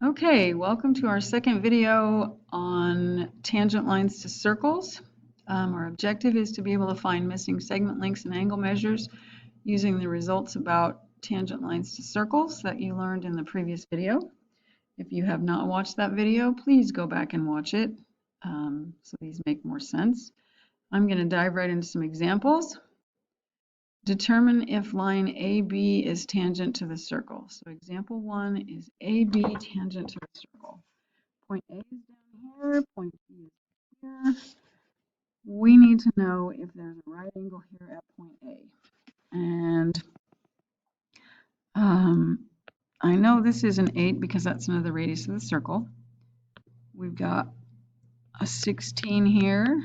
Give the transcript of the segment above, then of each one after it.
Okay, welcome to our second video on tangent lines to circles. Our objective is to be able to find missing segment lengths and angle measures using the results about tangent lines to circles that you learned in the previous video. If you have not watched that video, please go back and watch it so these make more sense. I'm going to dive right into some examples. Determine if line AB is tangent to the circle. So example 1 is AB tangent to the circle. Point A is down here, point B is here. We need to know if there's a right angle here at point A. And I know this is an 8 because that's another radius of the circle. We've got a 16 here,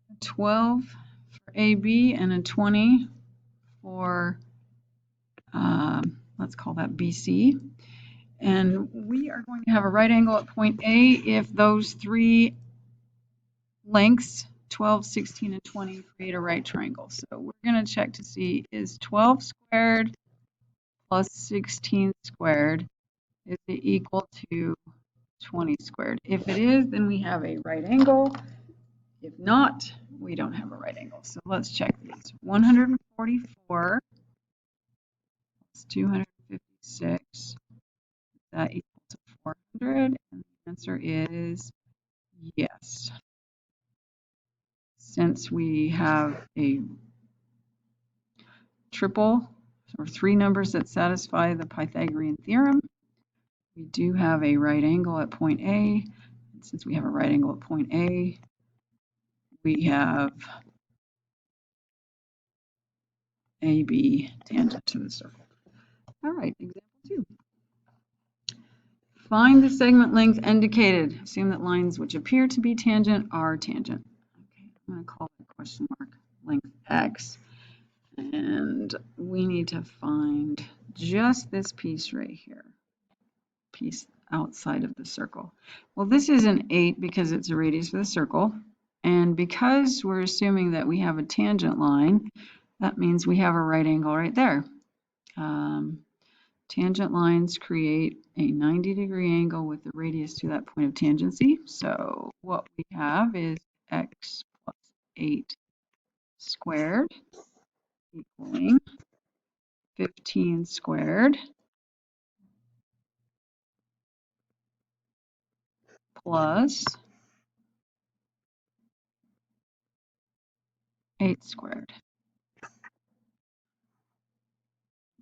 a 12 for AB, and a 20 for, let's call that BC. And we are going to have a right angle at point A if those three lengths, 12, 16, and 20, create a right triangle. So we're going to check to see, is 12 squared plus 16 squared, is it equal to 20 squared? If it is, then we have a right angle. If not, we don't have a right angle. So let's check these. 144 plus 256, is that equal to 400? And the answer is yes. Since we have a triple or three numbers that satisfy the Pythagorean theorem, we do have a right angle at point A. And since we have a right angle at point A, we have AB tangent to the circle. All right, example 2. Find the segment length indicated. Assume that lines which appear to be tangent are tangent. Okay, I'm going to call it question mark length X. And we need to find just this piece right here, piece outside of the circle. Well, this is an 8 because it's a radius of the circle. And because we're assuming that we have a tangent line, that means we have a right angle right there. Tangent lines create a 90-degree angle with the radius to that point of tangency. So what we have is x plus 8 squared equaling 15 squared plus 8 squared.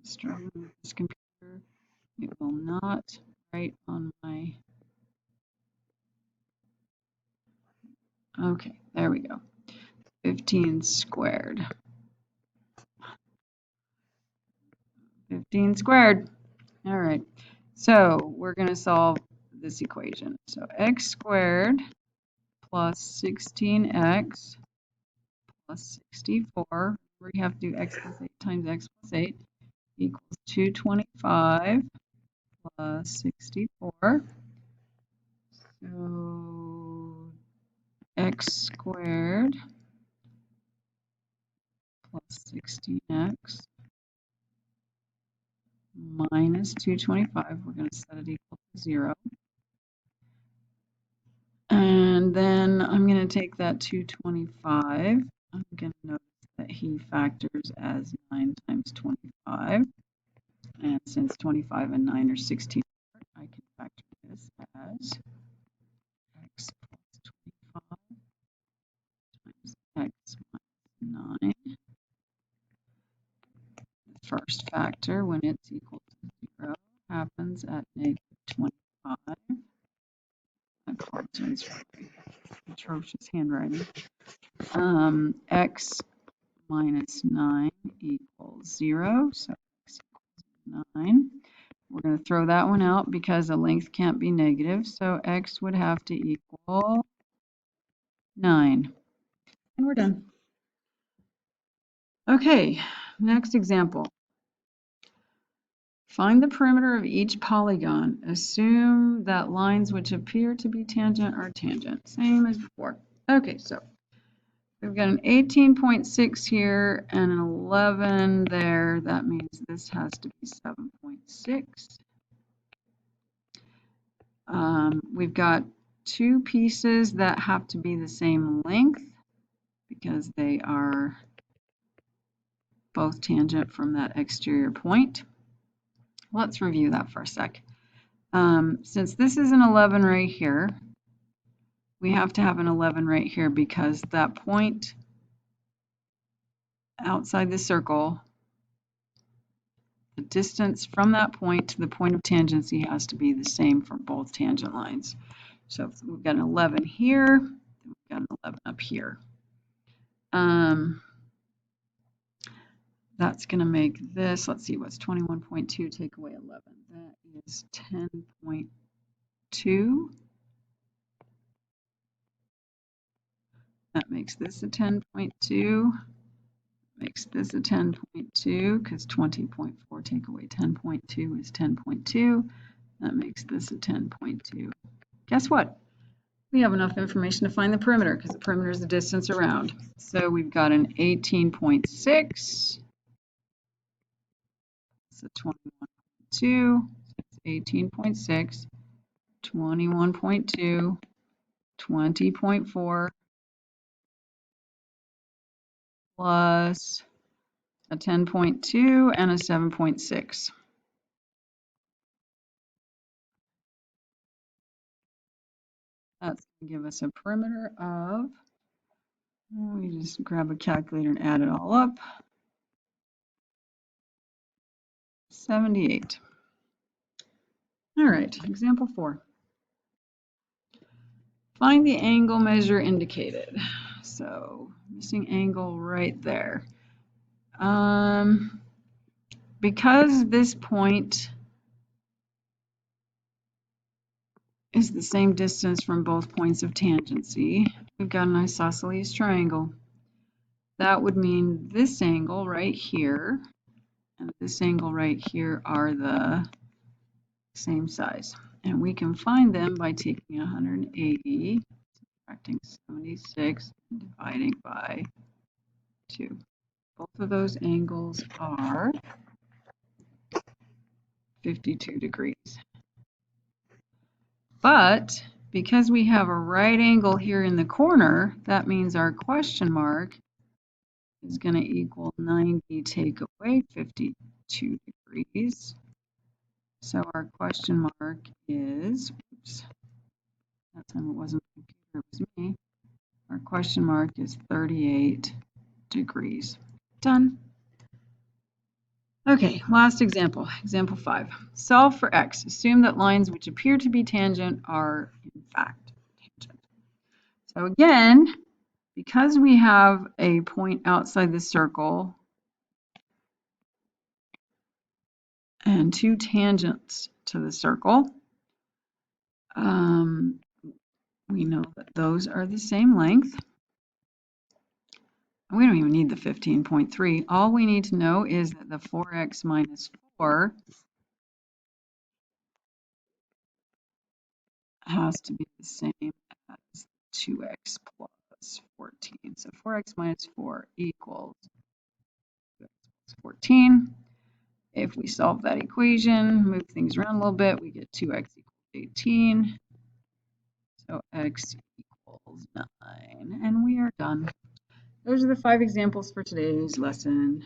Struggling with this computer, it will not write on my. Okay, there we go. 15 squared. 15 squared. All right, so we're going to solve this equation. So x squared plus 16x plus 64, we have to do x plus 8 times x plus 8 equals 225 plus 64. So x squared plus 16x minus 225, we're going to set it equal to 0. And then I'm going to take that 225. I'm going to notice that he factors as 9 times 25. And since 25 and 9 are 16, I can factor this as x plus 25 times x minus 9. The first factor, when it's equal to 0, happens at negative 25. I apologize for my atrocious handwriting. X minus 9 equals 0, so x equals 9. We're going to throw that one out because the length can't be negative, so x would have to equal 9. And we're done. Okay, next example. Find the perimeter of each polygon. Assume that lines which appear to be tangent are tangent. Same as before. Okay, so we've got an 18.6 here and an 11 there. That means this has to be 7.6. We've got two pieces that have to be the same length because they are both tangent from that exterior point. Let's review that for a sec. Since this is an 11 right here, we have to have an 11 right here because that point outside the circle, the distance from that point to the point of tangency has to be the same for both tangent lines. So if we've got an 11 here, we've got an 11 up here. That's going to make this, let's see, what's 21.2 take away 11? That is 10.2. That makes this a 10.2. Makes this a 10.2 because 20.4 take away 10.2 is 10.2. That makes this a 10.2. Guess what? We have enough information to find the perimeter because the perimeter is the distance around. So we've got an 18.6. So 21.2. It's 18.6. 21.2. 20.4. Plus a 10.2 and a 7.6. That's going to give us a perimeter of, we just grab a calculator and add it all up, 78. All right, example 4. Find the angle measure indicated. So missing angle right there. Because this point is the same distance from both points of tangency, we've got an isosceles triangle. That would mean this angle right here and this angle right here are the same size. And we can find them by taking 180, subtracting 76, and dividing by 2. Both of those angles are 52 degrees. But because we have a right angle here in the corner, that means our question mark is going to equal 90 take away 52 degrees. So our question mark is, oops, that time it wasn't the computer, it was me. Our question mark is 38 degrees. Done. Okay, last example, example 5. Solve for x. Assume that lines which appear to be tangent are in fact tangent. So again, because we have a point outside the circle and two tangents to the circle, we know that those are the same length. We don't even need the 15.3. All we need to know is that the 4x minus 4 has to be the same as 2x plus 14. So 4x minus 4 equals 2x plus 14. If we solve that equation, move things around a little bit, we get 2x equals 18. So x equals 9. And we are done. Those are the 5 examples for today's lesson.